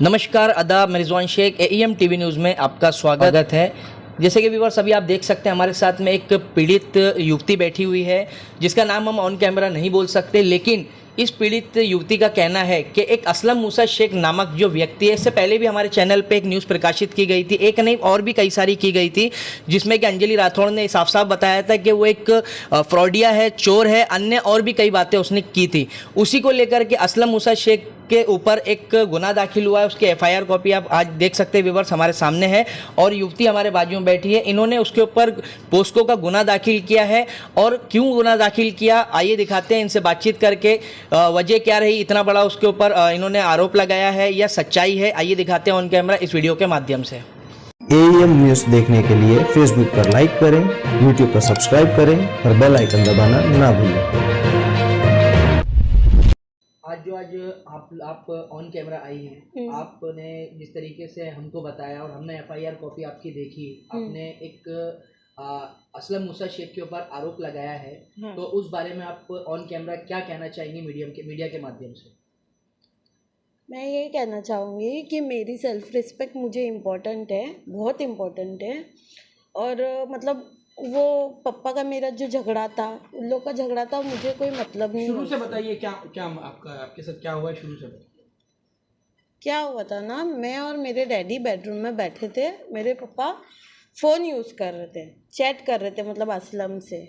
नमस्कार आदाब, मैं Rizwan Sheikh AEM TV news में आपका स्वागत है। जैसे कि व्यूअर्स अभी आप देख सकते हैं हमारे साथ में एक पीड़ित युवती बैठी हुई है जिसका नाम हम ऑन कैमरा नहीं बोल सकते, लेकिन इस पीड़ित युवती का कहना है कि एक असलम मूसा शेख नामक जो व्यक्ति है, इससे पहले भी हमारे चैनल पे एक न्यूज़ प्रकाशित की गई थी, एक नहीं और भी कई सारी की गई थी, जिसमें कि अंजलि राठौड़ ने साफ साफ बताया था कि वो एक फ्रॉडिया है, चोर है, अन्य और भी कई बातें उसने की थी। उसी को लेकर के असलम मूसा शेख के ऊपर एक गुनाह दाखिल हुआ है, उसकी एफआईआर कॉपी आप आज देख सकते हैं व्यूअर्स हमारे सामने है, और युवती हमारे बाजू में बैठी है। इन्होंने उसके ऊपर पोस्को का गुनाह दाखिल किया है, और क्यों गुनाह दाखिल किया आइए दिखाते हैं इनसे बातचीत करके। वजह क्या रही, इतना बड़ा उसके ऊपर इन्होंने आरोप लगाया है या सच्चाई है, आइए दिखाते हैं ऑन कैमरा इस वीडियो के माध्यम से। एईएम न्यूज़ देखने के लिए फेसबुक पर लाइक करें, यूट्यूब पर सब्सक्राइब करें और बेल आइकन दबाना ना भूलें। आज आप ऑन कैमरा आई हैं, आपने जिस तरीके से हमको बताया और हमने एफआईआर कॉपी आपकी देखी, आपने एक असलम मूसा शेख के ऊपर आरोप लगाया है। हाँ। तो उस बारे में आप ऑन कैमरा क्या कहना चाहेंगे मीडिया के माध्यम से? मैं ये कहना चाहूँगी कि मेरी सेल्फ रिस्पेक्ट मुझे इम्पोर्टेंट है, बहुत इम्पोर्टेंट है। और मतलब वो पप्पा का मेरा जो झगड़ा था, उन लोग का झगड़ा था, मुझे कोई मतलब नहीं। शुरू से बताइए क्या क्या आपके साथ क्या हुआ है, शुरू से क्या हुआ था ना, मैं और मेरे डैडी बेडरूम में बैठे थे, मेरे पापा फ़ोन यूज़ कर रहे थे, चैट कर रहे थे, मतलब असलम से।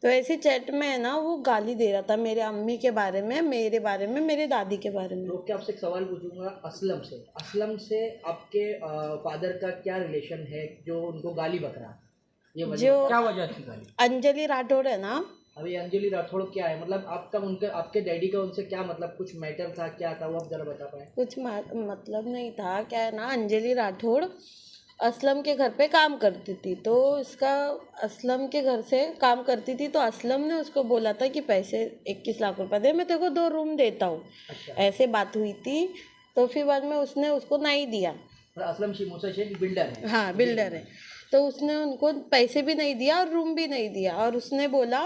तो ऐसी चैट में है ना, वो गाली दे रहा था मेरे अम्मी के बारे में, मेरे बारे में, मेरे दादी के बारे में। तो क्या आपसे एक सवाल पूछूंगा, असलम से आपके फादर का क्या रिलेशन है जो उनको गाली बक रहा? ये वजह क्या वजह थी गाली? अंजलि राठौड़ है ना। अभी अंजलि राठौड़ क्या है, मतलब आपका उनके आपके डैडी का उनसे क्या मतलब, कुछ मैटर था, क्या था वो आप जरा बता पाए? कुछ मतलब नहीं था। क्या है ना, अंजलि राठौड़ असलम के घर पे काम करती थी, तो इसका असलम के घर से काम करती थी, तो असलम ने उसको बोला था कि पैसे 21 लाख रुपए दे, मैं तेरे को 2 रूम देता हूँ। अच्छा। ऐसे बात हुई थी। तो फिर बाद में उसने उसको नहीं दिया। असलम मूसा शेख बिल्डर है? हाँ, बिल्डर है। तो उसने उनको पैसे भी नहीं दिया और रूम भी नहीं दिया, और उसने बोला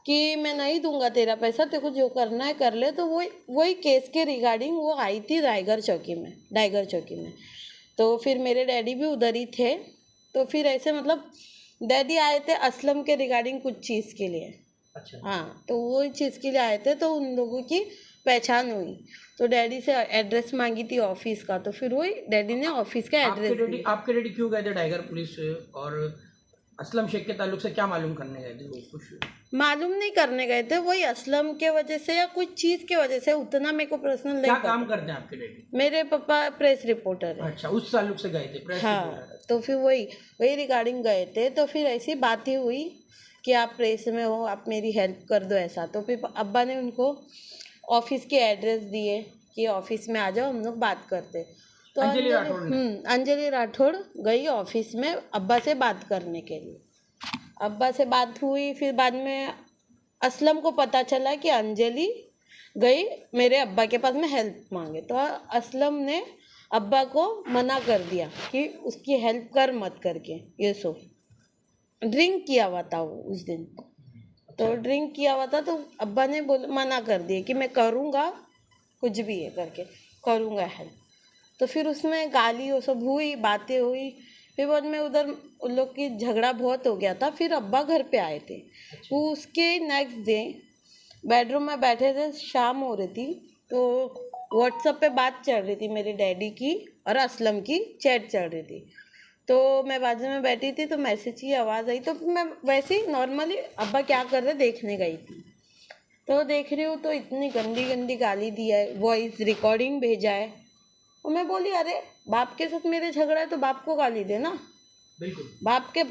कि मैं नहीं दूंगा तेरा पैसा, तेरे को जो करना है कर ले। तो वही केस के रिगार्डिंग वो आई थी डाइगर चौकी में। तो फिर मेरे डैडी भी उधर ही थे। तो फिर ऐसे मतलब डैडी आए थे असलम के रिगार्डिंग कुछ चीज़ के लिए। अच्छा। हाँ, तो वो चीज़ के लिए आए थे, तो उन लोगों की पहचान हुई, तो डैडी से एड्रेस मांगी थी ऑफिस का। तो फिर वही डैडी ने ऑफिस का एड्रेस। आपके डैडी क्यों गए थे टाइगर पुलिस और असलम शेख के ताल्लुक से क्या मालूम करने गए थे? वो कुछ मालूम नहीं करने गए थे, वही असलम के वजह से या कुछ चीज़ के वजह से, उतना मेरे को पर्सनल नहीं। क्या काम करते हैं आपके डैडी? मेरे पापा प्रेस रिपोर्टर है। अच्छा, उस ताल्लुक से गए थे प्रेस हाँ, तो फिर वही रिगार्डिंग गए थे। तो फिर ऐसी बात ही हुई कि आप प्रेस में हो, आप मेरी हेल्प कर दो ऐसा। तो फिर अब्बा ने उनको ऑफिस के एड्रेस दिए कि ऑफिस में आ जाओ, हम लोग बात करते। तो अंजलि राठौड़ गई ऑफिस में अब्बा से बात करने के लिए। अब्बा से बात हुई, फिर बाद में असलम को पता चला कि अंजलि गई मेरे अब्बा के पास में हेल्प मांगे। तो असलम ने अब्बा को मना कर दिया कि उसकी हेल्प कर मत करके। ये सो ड्रिंक किया हुआ था वो उस दिन। तो ड्रिंक किया हुआ था, तो अब्बा ने मना कर दिया कि मैं करूँगा, कुछ भी है करके करूँगा हेल्प। तो फिर उसमें गाली वो सब हुई, बातें हुई। फिर बाद में उधर उन लोग की झगड़ा बहुत हो गया था। फिर अब्बा घर पे आए थे। वो उसके नेक्स्ट डे बेडरूम में बैठे थे, शाम हो रही थी, तो व्हाट्सएप पे बात चल रही थी मेरे डैडी की और असलम की, चैट चल रही थी। तो मैं बाजू में बैठी थी, तो मैसेज की आवाज़ आई, तो मैं वैसे ही नॉर्मली अब्बा क्या कर रहे देखने गई थी। तो देख रही हूँ तो इतनी गंदी गंदी गाली दिया है, वॉइस रिकॉर्डिंग भेजा है। और मैं बोली अरे बाप के साथ मेरे झगड़ा है तो बाप को गाली दे ना। बिल्कुल। बाप के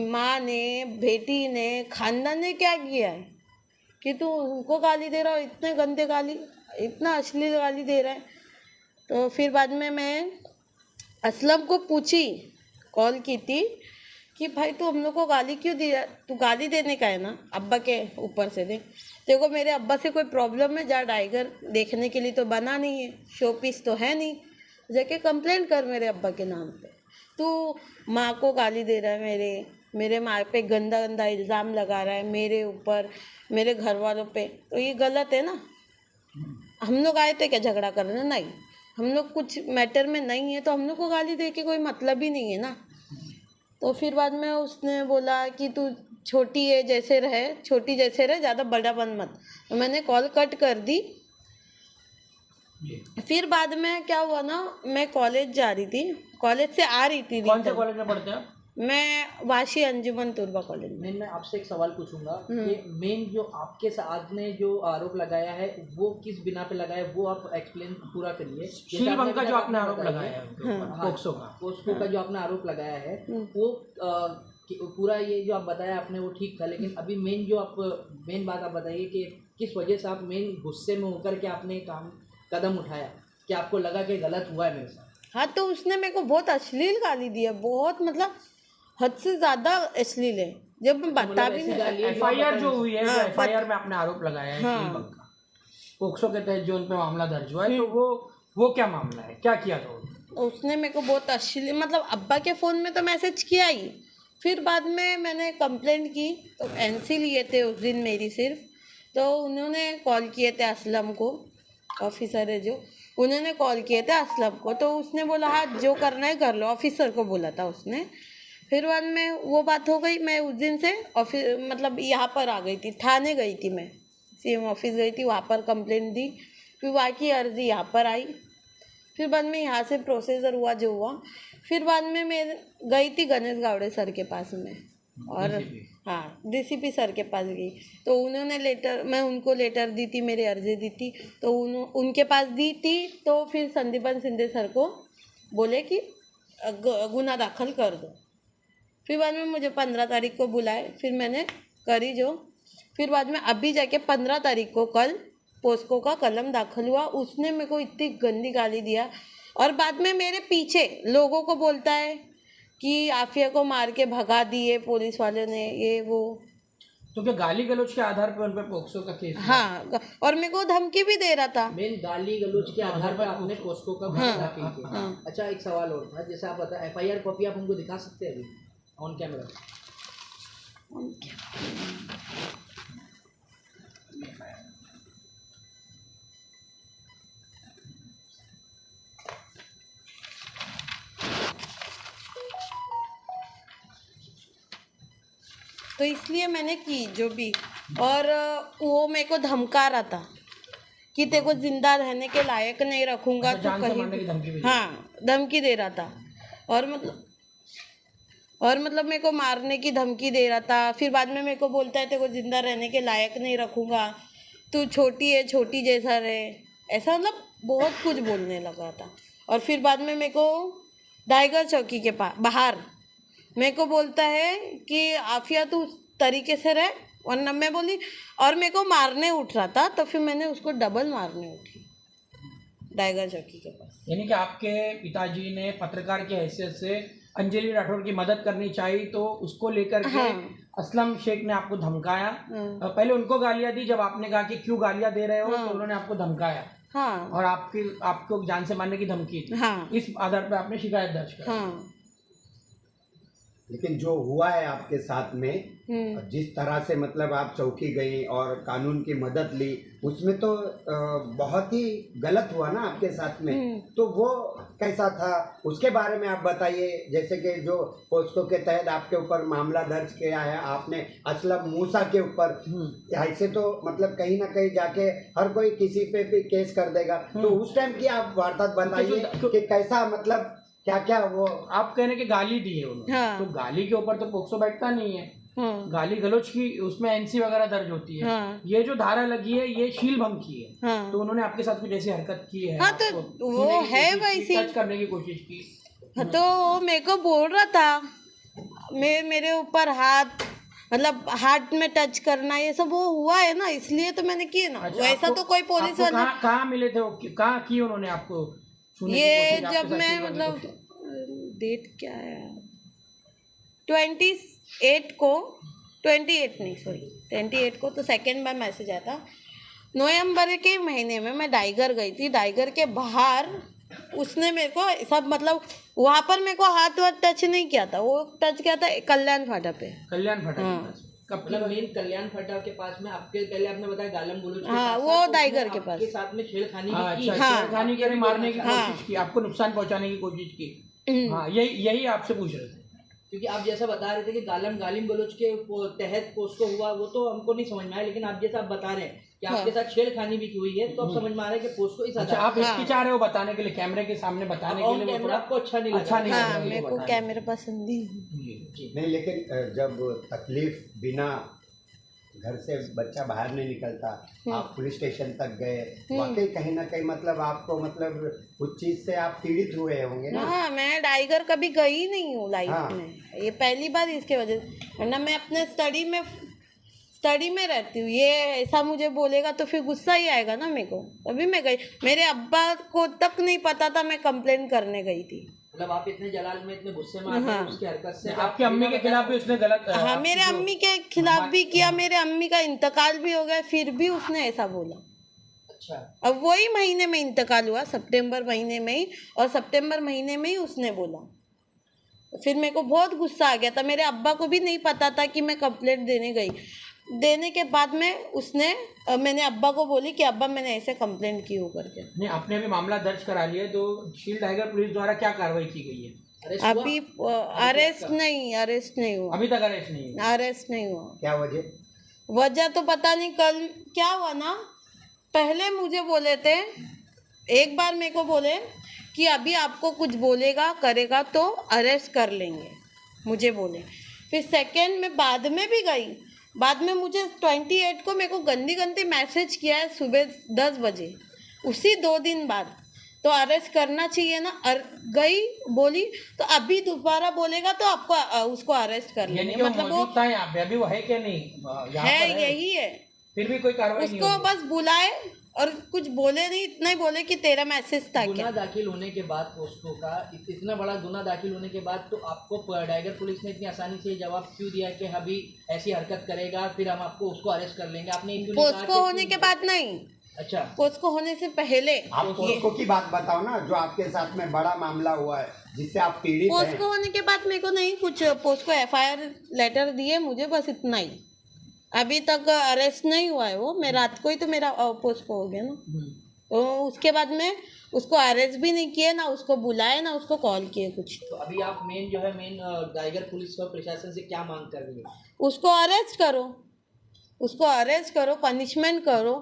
माँ ने, बेटी ने, खानदान ने क्या किया है कि तू उनको गाली दे रहा हो, इतने गंदे गाली, इतना अश्लील गाली दे रहा है। तो फिर बाद में मैं असलम को पूछी, कॉल की थी कि भाई तू हम लोग को गाली क्यों दिया, तू गाली देने का है ना, अब्बा के ऊपर से दे। देखो मेरे अब्बा से कोई प्रॉब्लम है, जा टाइगर देखने के लिए तो बना नहीं है, शो पीस तो है नहीं, जाके कंप्लेंट कर मेरे अब्बा के नाम पे। तू माँ को गाली दे रहा है, मेरे माँ पे गंदा गंदा इल्ज़ाम लगा रहा है, मेरे ऊपर, मेरे घर वालों पे, तो ये गलत है ना। हम लोग आए थे क्या झगड़ा करने? नहीं, हम लोग कुछ मैटर में नहीं है तो हम लोग को गाली दे के कोई मतलब ही नहीं है ना। तो फिर बाद में उसने बोला कि तू छोटी है जैसे रहे, छोटी जैसे रहे, ज़्यादा बड़ा बन मत। तो मैंने कॉल कट कर दी। फिर बाद में क्या हुआ ना, मैं कॉलेज जा रही थी, कॉलेज से आ रही थी। कौन से कॉलेज में पढ़ते हो? मैं वाशी अंजुमन तुरबा कॉलेज में। मैं आपसे एक सवाल पूछूंगा कि मेन जो आपके साथ ने जो आरोप लगाया है वो किस बिना पे लगाया है, वो आप एक्सप्लेन पूरा करिए। शीलभंग का जो आपने आरोप लगाया है उनके ऊपर, हाँ, पोक्सो का, पोस्को का जो आपने आरोप लगाया है वो पूरा ये जो आप बताया आपने वो ठीक था, लेकिन अभी मेन बात आप बताइए कि किस वजह से आप मेन गुस्से में होकर के आपने कदम उठाया कि आपको लगा कि गलत हुआ है मेरे साथ। हाँ, तो उसने मेरे को बहुत अश्लील गाली दी है, बहुत मतलब हद से ज़्यादा अश्लील है, जब मैं बता भी नहीं। एफआईआर जो हुई है, जो एफआईआर में आपने आरोप लगाया है शीलभंग का, पोक्सो के तहत जो उन पे मामला दर्ज हुआ है, तो वो क्या मामला है, क्या किया था उन्होंने? उसने मेरे को बहुत अश्लील, मतलब अब्बा के फ़ोन में तो मैसेज किया ही, फिर बाद में मैंने कंप्लेंट की तो एनसी लिए थे उस दिन मेरी सिर्फ। तो उन्होंने कॉल किए थे असलम को, ऑफिसर है जो, उन्होंने कॉल किए थे असलम को, तो उसने बोला हाँ जो करना है कर लो, ऑफिसर को बोला था उसने। फिर बाद में वो बात हो गई, मैं उस दिन से ऑफिस मतलब यहाँ पर आ गई थी, थाने गई थी, मैं सीएम ऑफिस गई थी, वहाँ पर कंप्लेंट दी, फिर वहाँ की अर्जी यहाँ पर आई, फिर बाद में यहाँ से प्रोसीजर हुआ जो हुआ। फिर बाद में मैं गई थी गणेश गावड़े सर के पास में, और हाँ डीसीपी सर के पास गई, तो उन्होंने लेटर, मैं उनको लेटर दी थी, मेरी अर्जी दी थी, तो उनके पास दी थी। तो फिर संदीपन सिंधे सर को बोले कि गुना दाखिल कर दो। फिर बाद में मुझे 15 तारीख को बुलाए, फिर मैंने करी जो। फिर बाद में अभी जाके 15 तारीख को कल पोस्को का कलम दाखिल हुआ। उसने मेरे को इतनी गंदी गाली दिया, और बाद में मेरे पीछे लोगों को बोलता है कि आफिया को मार के भगा दिए पुलिस वाले ने, ये वो। तो क्या गाली गलौज के आधार पर उन पर पोक्सो का केस? हाँ, और मेरे को धमकी भी दे रहा था। मेन गाली गलौज के आधार पर आपने पोस्को का मामला किया। अच्छा, एक सवाल और था, जैसे आप बता एफआईआर कॉपी आप हमको दिखा सकते हैं अभी ऑन कैमरा? तो इसलिए मैंने की जो भी, और वो मेरे को धमका रहा था कि तेरे को जिंदा रहने के लायक नहीं रखूंगा, तो जान से कहीं मारने की धमकी भी? हाँ, धमकी दे रहा था, और मतलब मेरे को मारने की धमकी दे रहा था। फिर बाद में मेरे को बोलता है तेरे को जिंदा रहने के लायक नहीं रखूंगा, तू छोटी है, छोटी जैसा रहे, ऐसा मतलब बहुत कुछ बोलने लगा था। और फिर बाद में मेरे को टाइगर चौकी के पास बाहर मेरे को बोलता है कि आफिया तू तरीके से रहे, वरना मैं बोली, और मेरे को मारने उठ रहा था, तो फिर मैंने उसको डबल मारने उठी टाइगर चौकी के पास। यानी कि आपके पिताजी ने पत्रकार की हैसियत से अंजलि राठौर की मदद करनी चाहिए, तो उसको लेकर के असलम शेख ने आपको धमकाया। पहले उनको गालियां दी, जब आपने कहा कि क्यों गालियां दे रहे हो, तो उन्होंने आपको धमकाया। हाँ, और आपको जान से मारने की धमकी दी। हाँ, इस आधार पर आपने शिकायत दर्ज की। हाँ। लेकिन जो हुआ है आपके साथ में, जिस तरह से मतलब आप चौकी गई और कानून की मदद ली, उसमें तो बहुत ही गलत हुआ ना आपके साथ में। तो वो कैसा था, उसके बारे में आप बताइए। जैसे कि जो पोस्को के तहत आपके ऊपर मामला दर्ज किया है आपने असलम मूसा के ऊपर, ऐसे तो मतलब कहीं ना कहीं जाके हर कोई किसी पे भी केस कर देगा। तो उस टाइम की आप वारदात बताइए कि कैसा, मतलब क्या क्या वो आप कहने के गाली दी है उन्होंने। हाँ। तो गाली के ऊपर तो पोक्सो बैठता नहीं है। हाँ, गाली गलौज की उसमें एनसी वगैरह दर्ज होती है। हाँ। ये जो धारा लगी है ये शीलभंग की है। हाँ। तो उन्होंने आपके साथ कुछ ऐसी हरकत की है? हाँ, तो आपको वो छूने की है कोशिश की, वैसी। टच करने की कोशिश की? हाँ, तो वो मेरे को बोल रहा था, मेरे ऊपर हाथ, मतलब हाथ में टच करना, ये सब वो हुआ है ना, इसलिए तो मैंने किए ना। अच्छा, वैसा तो कोई पुलिस वाला, कहाँ मिले थे वो, कहाँ की उन्होंने आपको छूने की ये कोशिश, आपके जब साथ मैं छूने की मतलब कोशिश? डेट क्या है, 28 को, 28 नहीं सॉरी 28 को तो सेकेंड बार मैसेज आया था। नवंबर के महीने में मैं डाइगर गई थी, डाइगर के बाहर उसने मेरे को सब, मतलब वहाँ पर मेरे को हाथ वाथ टच नहीं किया था, वो टच किया था कल्याण फाटा पे। कल्याण फाटा के पास। मतलब मेन कल्याण फाटक के पास में आपके पहले आपने बताया गालम गलोच के हाँ, साथ वो साथ टाइगर उसने के पास। आपके साथ में छेड़खानी हाँ, भी की। अच्छा, छेड़खानी करे, मारने की हाँ। कोशिश की, आपको नुकसान पहुंचाने की कोशिश की। हाँ, यही आपसे पूछ रहे थे। क्योंकि आप जैसा बता रहे थे कि गालिम गलोच के तहत पोस्को हुआ, वो तो हमको नहीं समझ में आया, लेकिन आप जैसा आप बता रहे हैं कि आपके साथ छेड़खानी भी हुई है, तो अब समझ में आ रहा है कि पोस्को इस अच्छा, आप इसकी चाह रहे हो बताने के लिए, कैमरे के सामने बताने के लिए, वो कैमरा थोड़ा आपको अच्छा नहीं लगा। अच्छा नहीं हाँ, लगा मेरे ये को बताने। कैमरा पसंद ही नहीं। जी। नहीं, लेकिन जब तकलीफ बिना घर से बच्चा बाहर नहीं निकलता, आप पुलिस स्टेशन तक गए, वाकई कहीं ना कहीं मतलब आपको मतलब कुछ चीज से आप पीड़ित हुए होंगे ना। हाँ, मैं टाइगर कभी गई नहीं हूँ लाइफ हाँ। में, ये पहली बार इसके वजह से, वरना मैं अपने स्टडी में रहती हूँ। ये ऐसा मुझे बोलेगा तो फिर गुस्सा ही आएगा ना मेरे को, तभी मैं गई। मेरे अब्बा को तक नहीं पता था मैं कंप्लेन करने गई थी। मतलब आप इतने जलाल में इतने गुस्से में आते हैं उसकी हरकत से। आपकी अम्मी के खिलाफ भी उसने गलत हाँ, आपकी मेरे जो- अम्मी के खिलाफ भी किया, मेरे अम्मी का इंतकाल भी हो गया, फिर भी उसने ऐसा बोला। अच्छा, अब वही महीने में इंतकाल हुआ, सितंबर महीने में ही, और सितंबर महीने में ही उसने बोला। फिर मेरे को बहुत गुस्सा आ गया था। मेरे अब्बा को भी नहीं पता था कि मैं कंप्लेंट देने गई। देने के बाद में मैंने अब्बा को बोली कि अब्बा मैंने ऐसे कंप्लेंट की हो करके। नहीं, आपने अभी मामला दर्ज करा लिया है, तो शील्ड टाइगर पुलिस द्वारा क्या कार्रवाई की गई है? अरेस्ट हुआ? अभी अरेस्ट नहीं हुआ, अभी तक अरेस्ट नहीं हुआ। अरेस्ट नहीं हुआ। क्या वजह? वजह तो पता नहीं। कल क्या हुआ ना, पहले मुझे बोले थे, एक बार मेरे को बोले कि अभी आपको कुछ बोलेगा करेगा तो अरेस्ट कर लेंगे, मुझे बोले। फिर सेकंड में बाद में भी गई, बाद में मुझे 28 को मेरे को गंदी मैसेज किया है सुबह 10 बजे, उसी 2 दिन बाद। तो अरेस्ट करना चाहिए ना, गई बोली तो अभी दोबारा बोलेगा तो आपको उसको अरेस्ट कर यानी लेंगे। कि वो मतलब वो मौजूद था यहाँ पे, अभी वो है क्या नहीं यहाँ है, पर यही है। फिर भी कोई कार्रवाई नहीं उसको हुई। बस बुलाए और कुछ बोले नहीं, इतना ही बोले कि तेरा मैसेज था गुना क्या। दाखिल होने के बाद पोस्को का इतना बड़ा गुना दाखिल होने के बाद तो आपको टाइगर पुलिस ने इतनी आसानी से जवाब क्यों दिया कि अभी ऐसी हरकत करेगा फिर हम आपको उसको अरेस्ट कर लेंगे? आपने क्यों नहीं कहा पोस्को कि होने के बाद नहीं, अच्छा, पोस्को होने से पहले। आप पोस्को की बात बताओ ना, जो आपके साथ में बड़ा मामला हुआ है जिससे आप पीड़ित हैं। पोस्को होने के बाद मेरे को नहीं कुछ, पोस्को FIR लेटर दिए मुझे, बस इतना ही। अभी तक अरेस्ट नहीं हुआ है वो। मैं रात को ही तो मेरा पोस्को हो गया ना, तो उसके बाद में उसको अरेस्ट भी नहीं किए, ना उसको बुलाए ना उसको कॉल किए कुछ। तो अभी आप मेन टाइगर पुलिस और प्रशासन से क्या मांग कर रही है? उसको अरेस्ट करो, पनिशमेंट करो,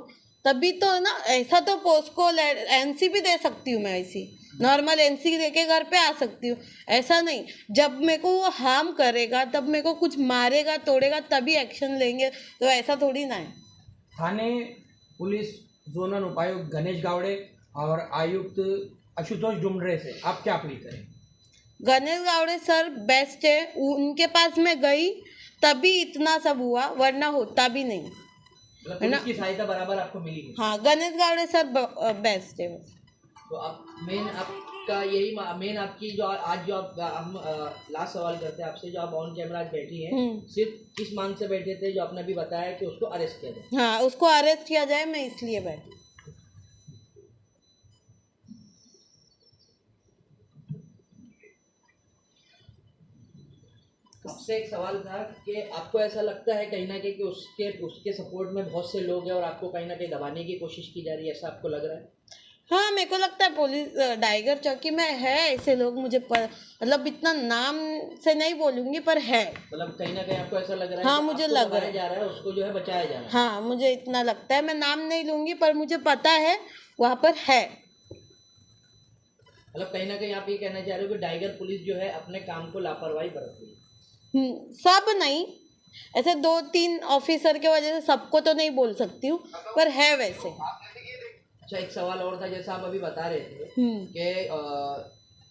तभी तो ना। ऐसा तो पोस्को NC भी दे सकती हूँ मैं, ऐसी नॉर्मल NC दे के घर पे आ सकती हूँ। ऐसा नहीं, जब मेरे को वो हार्म करेगा, तब मेरे को कुछ मारेगा तोड़ेगा तभी एक्शन लेंगे, तो ऐसा थोड़ी ना है। थाने पुलिस जोनल उपायुक्त गणेश गावड़े और आयुक्त आशुतोष डुमरे से आप क्या अपील करें? गणेश गावड़े सर बेस्ट है, उनके पास मैं गई तभी इतना सब हुआ, वरना होता भी नहीं। मतलब पुलिस की सहायता बराबर आपको मिली नहीं? हाँ, गणेश गावड़े सर बेस्ट है। तो आप आपका यही मेन आपकी जो आज जो आप हम लास्ट सवाल करते हैं आपसे, जो आप ऑन कैमरा आज बैठी हैं, सिर्फ किस मांग से बैठे थे जो आपने अभी बताया कि उसको अरेस्ट किया जाए? हाँ, उसको अरेस्ट किया जाए, मैं इसलिए बैठी। आपसे एक सवाल था कि आपको ऐसा लगता है कहीं ना कहीं कि उसके सपोर्ट में बहुत से लोग हैं और आपको कहीं ना कहीं दबाने की कोशिश की जा रही है, ऐसा आपको लग रहा है? हाँ, मेरे को लगता है पुलिस टाइगर चौकी में है ऐसे लोग, मुझे मतलब इतना नाम से नहीं बोलूंगी पर है। मतलब कहीं ना कहीं आपको ऐसा लग रहा है हाँ, कि मुझे आपको लग दबाया रहा है। जा रहा है, उसको जो है बचाया जा रहा है? हाँ, मुझे इतना लगता है। मैं नाम नहीं लूंगी पर मुझे पता है वहाँ पर है। मतलब कहीं ना कहीं आप ये कहना चाह रहे हो कि टाइगर पुलिस जो है अपने काम को लापरवाही बरत रही है? सब नहीं, ऐसे 2-3 ऑफिसर के वजह से सबको तो नहीं बोल सकती हूँ, पर है वैसे। अच्छा, एक सवाल और था, जैसा आप अभी बता रहे थे कि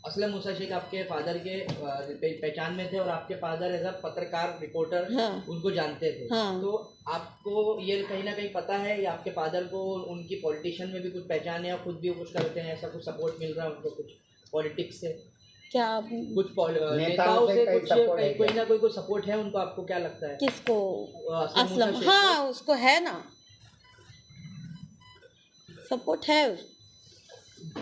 असलम मूसा शेख आपके फादर के पहचान में थे और आपके फादर एज अ पत्रकार रिपोर्टर उनको जानते थे। तो आपको ये कहीं ना कहीं पता है या आपके फादर को उनकी पॉलिटिशियन में भी कुछ पहचान है या खुद भी वो कुछ करते हैं, ऐसा कुछ सपोर्ट मिल रहा है उनको कुछ पॉलिटिक्स से? क्या कुछ नेताओं से कुछ कोई ना कोई सपोर्ट है उनको? आपको क्या लगता है? किसको? असलम मूसा शेख हाँ, उसको है ना, सपोर्ट है उसको।